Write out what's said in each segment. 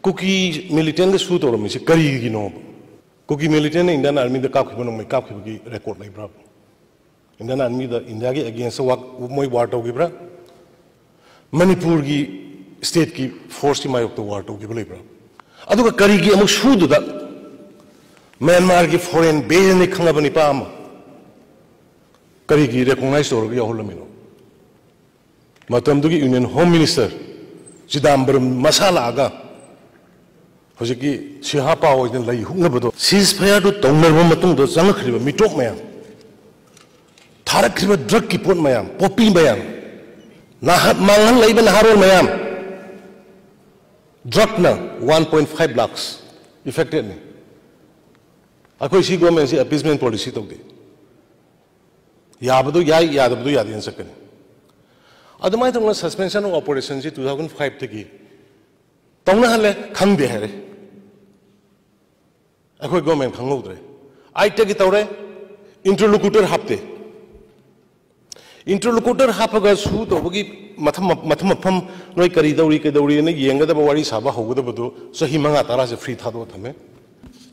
cookie militant शू तौर से करीगिनो कुकी मिलिटेंट इंडियन आर्मी कापी कापी रेकॉर्ड लेब्रा इंडियन आर्मी इंडिया के अगेंस्ट मोई वार तौब्रा मणिपुर की स्टेट की फोर्स की मायोक वार तौब लेब्रा अदुगा करीगी अमुक सूदुदा म्यांमार की फॉरेन बेस ने खंगबनी पाम करीगी रिकॉग्नाइज तौर याहोलमिनो मतमदुगी यूनियन होम मिनिस्टर चिदम्बरम मसालागा हजिकी सिहापा होइने लई हुंगबदो सीज फायर दो तौनरबो मतुंग दो चंगखरिबा मिटोक मयाम थारखरिबा ड्रग की पोट मयाम पॉपी मयाम नाहत मांगन लईबा नहारोल मयाम ड्रग ना 1.5 लाख इफेक्टेड ने अखोई सी गवर्नमेंट से अपीसमेंट पॉलिसी तौदे याबदो याई यादबदो यादेन सकने अदुमाय तौना सस्पेंशन ऑफ ऑपरेशन से 2005 तकी तौना हले खंगदे है अखोई गवर्नमेंट खंगौद्रे आई तकी तौरे इंटरलोक्यूटर हापते इंटरलोक्यूटर हापगा सू तौबगी मथम मफम नोई करी ने येंगदब वारी साबा होगदबदो सही मंगा तारा से फ्री थादो थमे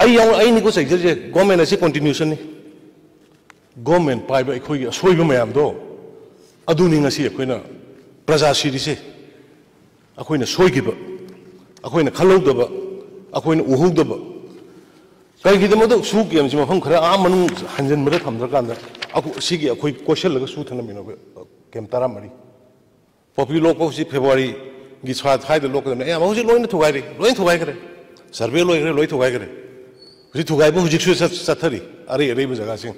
आई निको सैजे गवर्नमेंट से कंटिन्यूशन ने गवर्नमेंट पाइबा अखोई असोइबा मयाम दो अदुनी ngasi अखोइना प्रजा सिरिसे अखोइना सोइगिबा अखोइना खलौदबा अखोइना उहुदबा कईगिदमदो सू गेम से मफम खरा आ मनु हंजन मरे थमद्रकांदा अखो सिगी अखोई क्वेश्चन लगा सू थनमिनो गेम तारा मरी पॉपी लोको सि फेब्रुआरी गी छा थाइद लोको ने या महुजि लोइन थुगाइरे लोइन थुगाइ करे सर्वे लोइरे लोइ थुगाइ करे हुजि थुगाइबो हुजि सु सथरी अरे अरे जगह सिंह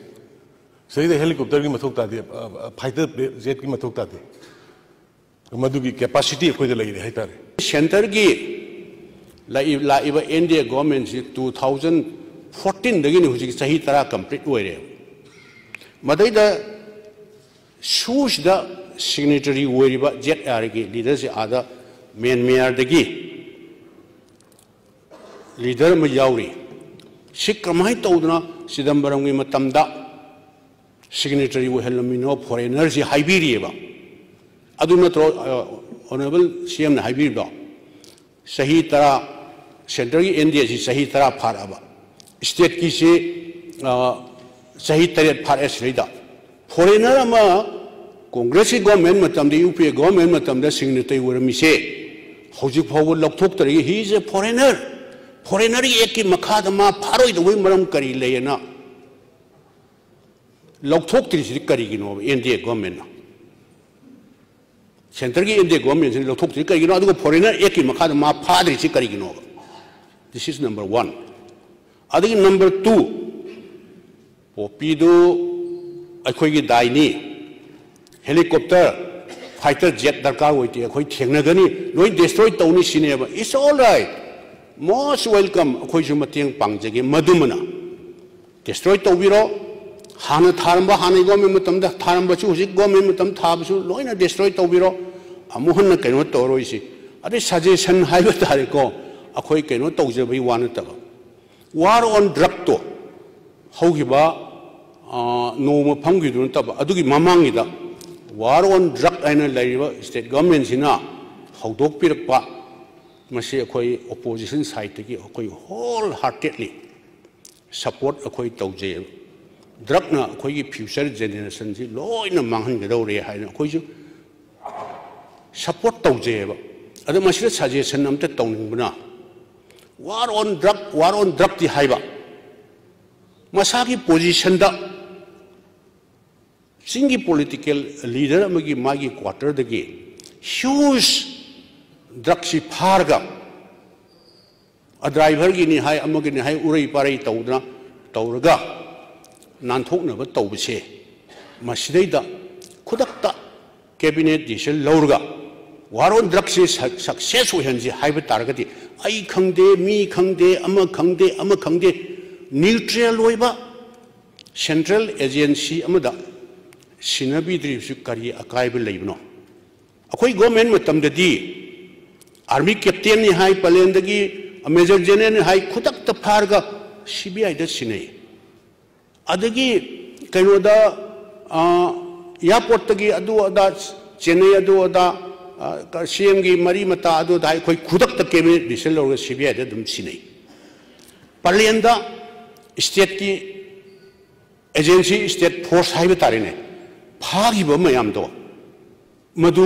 सही हेलीकॉप्टर की मथुक तादे फाइटर जेट की मथुक तादे मधुगी कैपेसिटी अखोइदे लैरे हाइतारे सेंटर की लाइव एनडीए गवर्नमेंट से 2014 दगिनि हुजि सही तरह कंप्लीट होइरे मदैदा शूज द सिग्नेटरी होइरिबा जेट आर की लीडर से आदा म्यांमार दगी लीडर म याउरी सिक्रमाय तौदना सिदंबरम की मतमदा सिग्नेटरी हेलमिनो फॉरेनर से हाइबीरीबा अदु नत्रो ऑनरेबल सीएम ने हाइबीबा सही तरह सेंटर की एनडीए से सही तरह फारबा स्टेट की से सही तरह फारस लेदा फॉरेनर अमा कांग्रेस की गवर्नमेंट मतमदे यूपीए गवर्नमेंट मतमदे सिग्नेटरी वरमिसे हौजिक फाव लौथोक्तरी he is a foreigner foreigner एक की मखाद मा फारोइदोइ मरम करी लेना लौथोक्तरी करीगिनो एनडीए गवर्नमेंट सेंटर की एनडीए गवर्नमेंट से लौथोक्तरी करीगिनो अदुगो फॉरेनर एक की मखाद मा फाद्री से करीगिनो दिस इज नंबर 1 अदगी नंबर 2 पोपीदो अखोई दाइनी हेलीकॉप्टर फाइटर जेट दरकार होती है अखोई थेंगनगनी लोई डिस्ट्रॉय तौनी सिनेबा it's all right most welcome अखोई जो मतेंग पांगजेगे मदुमना डिस्ट्रॉय तौबिरो हाना थारंबा हाना गवर्नमेंट मतमदा थारंबसु हुजिक गवर्नमेंट मतम थाबसु लोइना डिस्ट्रॉय तौबिरो अमुहन कैनो तौरोइसि अदे सजेशन हाइबा तारेको अखोई कैनो तौजबई वाना तब वार ऑन ड्रग तो हौगिबा नोम फंगिदुन तब अदुगी ममांगिदा वार ऑन ड्रग आइना लाइबा स्टेट गवर्नमेंट सिना हौदोक पिरपा मसे अखोई ओपोजिशन साइड की अखोई होल हार्टेडली सपोर्ट अखोई तौजे ड्रग ना अखोई फ्यूचर जेनरेशन से लोइना मांगहनगदौरे हाइना अखोई सपोर्ट तौजेबा अद मसिदा सजेशन अमते तौनिंगबना वार ऑन ड्रग ती हाइबा मसा की पोजीशन दा सिंगी पॉलिटिकल लीडर अमगी मागी क्वार्टर दगी ह्यूज ड्रग से फारगा ड्राइवर की निहाय अमगी निहाय उरई पारई तौदना तौरगा नानथोकनबा तौबसे मसिदैदा खुदक्ता कैबिनेट डिसीजन लौरगा वार ऑन ड्रग से सक्सेस होहनजे हाइबा तारगदी आई खंगदे मी खंगदे अमा खंगदे न्यूट्रल होइबा सेंट्रल एजेंसी अमदा सिनबीद्रिसु करी अकायब लेबनो अखोई गवर्नमेंट मतमददी आर्मी कैप्टन ने हाई पलेंदगी मेजर जनरल ने हाई खुदक फारगा सीबीआई दा सिनै अदगी कइनोदा एयरपोर्ट तगी अदु अदा चेन्नई अदु अदा CM की मरी मता अदो दाई कोई खुदक तक कैबिनेट डिसीजन लोग CBI दे दुम सिने पार्लियामेंट दा स्टेट की एजेंसी स्टेट फोर्स हाई बतारे ने भागी बम मयाम दो मधु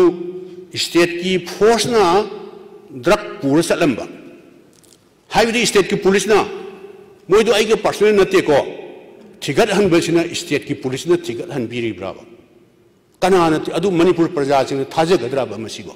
स्टेट की फोर्स ना ड्रग पूरा सलम्बा हाई दी स्टेट की पुलिस ना मोई दो आई के पर्सनल नते को थिगत हन बसिना स्टेट की पुलिस ना थिगत हन बीरी ब्राबा कनाना अदु मणिपुर प्रजा सिंह थाजगद्रा बमसिगो